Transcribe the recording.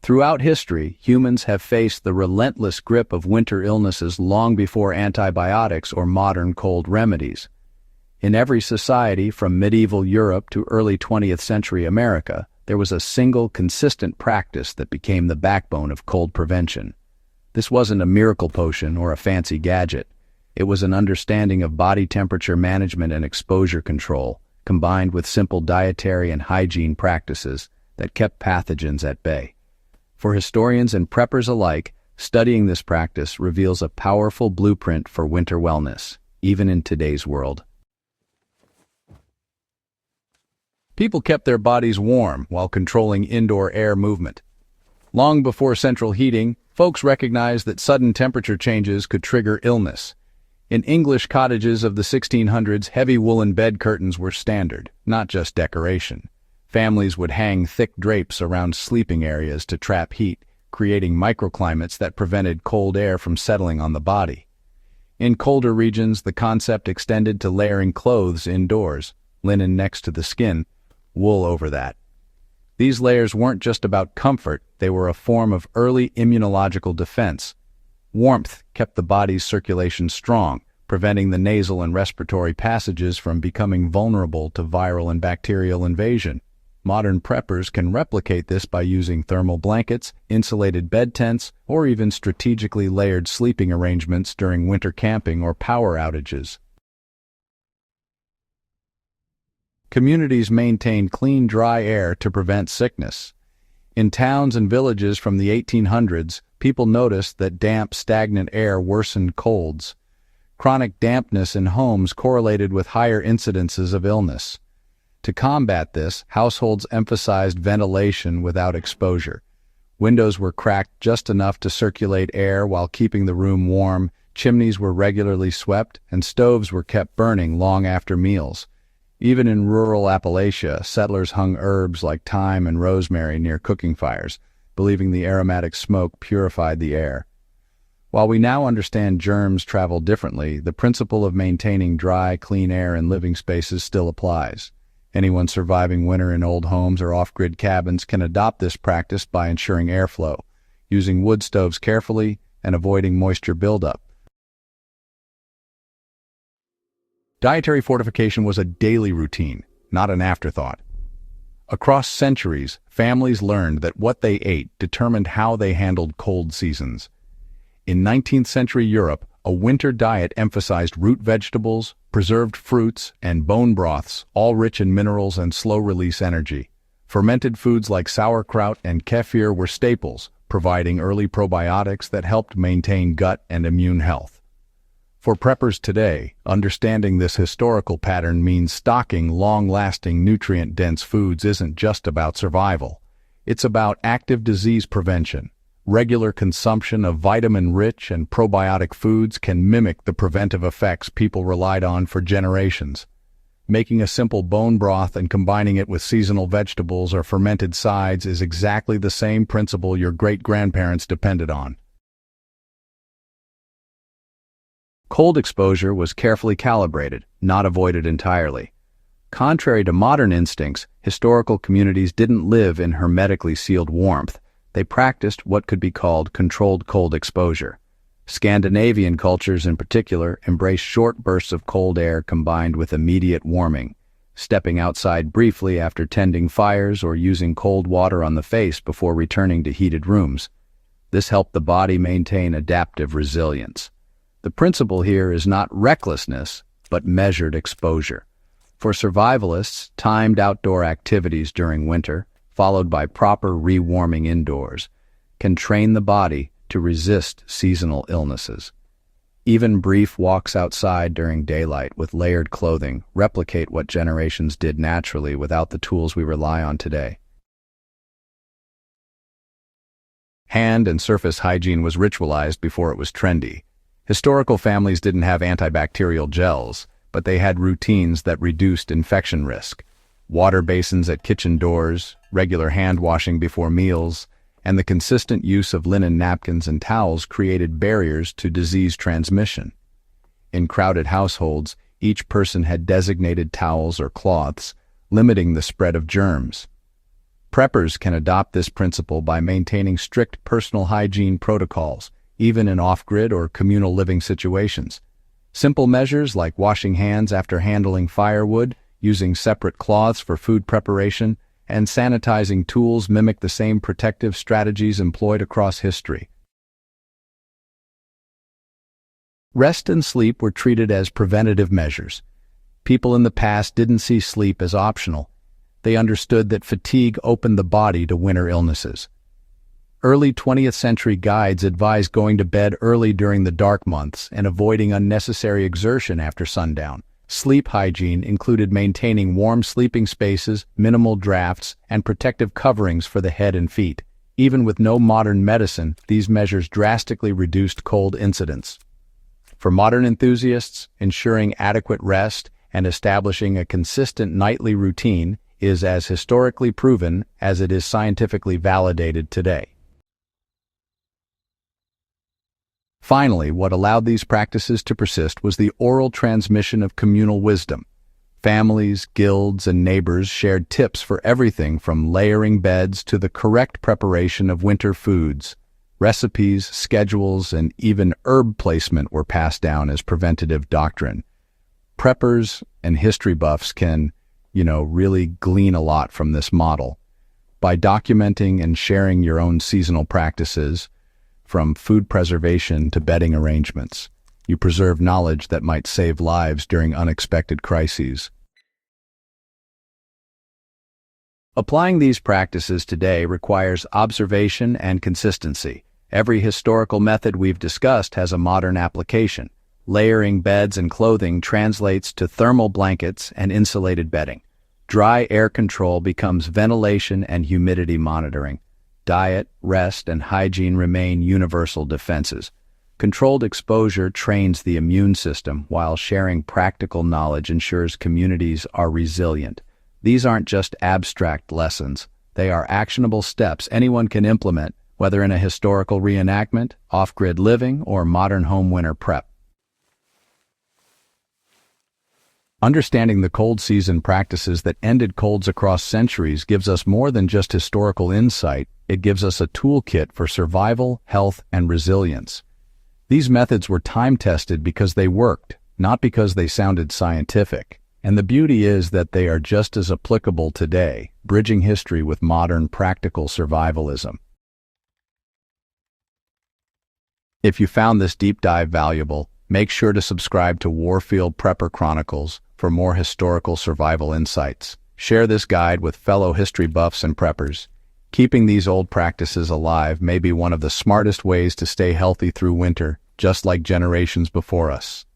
Throughout history, humans have faced the relentless grip of winter illnesses long before antibiotics or modern cold remedies. In every society, from medieval Europe to early 20th century America, there was a single, consistent practice that became the backbone of cold prevention. This wasn't a miracle potion or a fancy gadget. It was an understanding of body temperature management and exposure control, combined with simple dietary and hygiene practices that kept pathogens at bay. For historians and preppers alike, studying this practice reveals a powerful blueprint for winter wellness, even in today's world. People kept their bodies warm while controlling indoor air movement. Long before central heating, folks recognized that sudden temperature changes could trigger illness. In English cottages of the 1600s, heavy woolen bed curtains were standard, not just decoration. Families would hang thick drapes around sleeping areas to trap heat, creating microclimates that prevented cold air from settling on the body. In colder regions, the concept extended to layering clothes indoors, linen next to the skin, wool over that. These layers weren't just about comfort, they were a form of early immunological defense. Warmth kept the body's circulation strong, preventing the nasal and respiratory passages from becoming vulnerable to viral and bacterial invasion. Modern preppers can replicate this by using thermal blankets, insulated bed tents, or even strategically layered sleeping arrangements during winter camping or power outages. Communities maintained clean, dry air to prevent sickness. In towns and villages from the 1800s, people noticed that damp, stagnant air worsened colds. Chronic dampness in homes correlated with higher incidences of illness. To combat this, households emphasized ventilation without exposure. Windows were cracked just enough to circulate air while keeping the room warm, chimneys were regularly swept, and stoves were kept burning long after meals. Even in rural Appalachia, settlers hung herbs like thyme and rosemary near cooking fires, believing the aromatic smoke purified the air. While we now understand germs travel differently, the principle of maintaining dry, clean air in living spaces still applies. Anyone surviving winter in old homes or off-grid cabins can adopt this practice by ensuring airflow, using wood stoves carefully, and avoiding moisture buildup. Dietary fortification was a daily routine, not an afterthought. Across centuries, families learned that what they ate determined how they handled cold seasons. In 19th century Europe, a winter diet emphasized root vegetables, preserved fruits, and bone broths, all rich in minerals and slow-release energy. Fermented foods like sauerkraut and kefir were staples, providing early probiotics that helped maintain gut and immune health. For preppers today, understanding this historical pattern means stocking long-lasting, nutrient-dense foods isn't just about survival. It's about active disease prevention. Regular consumption of vitamin-rich and probiotic foods can mimic the preventive effects people relied on for generations. Making a simple bone broth and combining it with seasonal vegetables or fermented sides is exactly the same principle your great-grandparents depended on. Cold exposure was carefully calibrated, not avoided entirely. Contrary to modern instincts, historical communities didn't live in hermetically sealed warmth. They practiced what could be called controlled cold exposure. Scandinavian cultures in particular embraced short bursts of cold air combined with immediate warming, stepping outside briefly after tending fires or using cold water on the face before returning to heated rooms. This helped the body maintain adaptive resilience. The principle here is not recklessness, but measured exposure. For survivalists, timed outdoor activities during winter, followed by proper rewarming indoors, can train the body to resist seasonal illnesses. Even brief walks outside during daylight with layered clothing replicate what generations did naturally without the tools we rely on today. Hand and surface hygiene was ritualized before it was trendy. Historical families didn't have antibacterial gels, but they had routines that reduced infection risk. Water basins at kitchen doors, regular hand washing before meals, and the consistent use of linen napkins and towels created barriers to disease transmission. In crowded households, each person had designated towels or cloths, limiting the spread of germs. Preppers can adopt this principle by maintaining strict personal hygiene protocols, even in off-grid or communal living situations. Simple measures like washing hands after handling firewood, using separate cloths for food preparation, and sanitizing tools mimic the same protective strategies employed across history. Rest and sleep were treated as preventative measures. People in the past didn't see sleep as optional. They understood that fatigue opened the body to winter illnesses. Early 20th century guides advised going to bed early during the dark months and avoiding unnecessary exertion after sundown. Sleep hygiene included maintaining warm sleeping spaces, minimal drafts, and protective coverings for the head and feet. Even with no modern medicine, these measures drastically reduced cold incidence. For modern enthusiasts, ensuring adequate rest and establishing a consistent nightly routine is as historically proven as it is scientifically validated today. Finally, what allowed these practices to persist was the oral transmission of communal wisdom. Families, guilds, and neighbors shared tips for everything from layering beds to the correct preparation of winter foods. Recipes, schedules, and even herb placement were passed down as preventative doctrine. Preppers and history buffs can, really glean a lot from this model. By documenting and sharing your own seasonal practices, from food preservation to bedding arrangements, you preserve knowledge that might save lives during unexpected crises. Applying these practices today requires observation and consistency. Every historical method we've discussed has a modern application. Layering beds and clothing translates to thermal blankets and insulated bedding. Dry air control becomes ventilation and humidity monitoring. Diet, rest, and hygiene remain universal defenses. Controlled exposure trains the immune system, while sharing practical knowledge ensures communities are resilient. These aren't just abstract lessons. They are actionable steps anyone can implement, whether in a historical reenactment, off-grid living, or modern home winter prep. Understanding the cold season practices that ended colds across centuries gives us more than just historical insight. It gives us a toolkit for survival, health, and resilience. These methods were time-tested because they worked, not because they sounded scientific. And the beauty is that they are just as applicable today, bridging history with modern practical survivalism. If you found this deep dive valuable, make sure to subscribe to Warfield Prepper Chronicles for more historical survival insights. Share this guide with fellow history buffs and preppers. Keeping these old practices alive may be one of the smartest ways to stay healthy through winter, just like generations before us.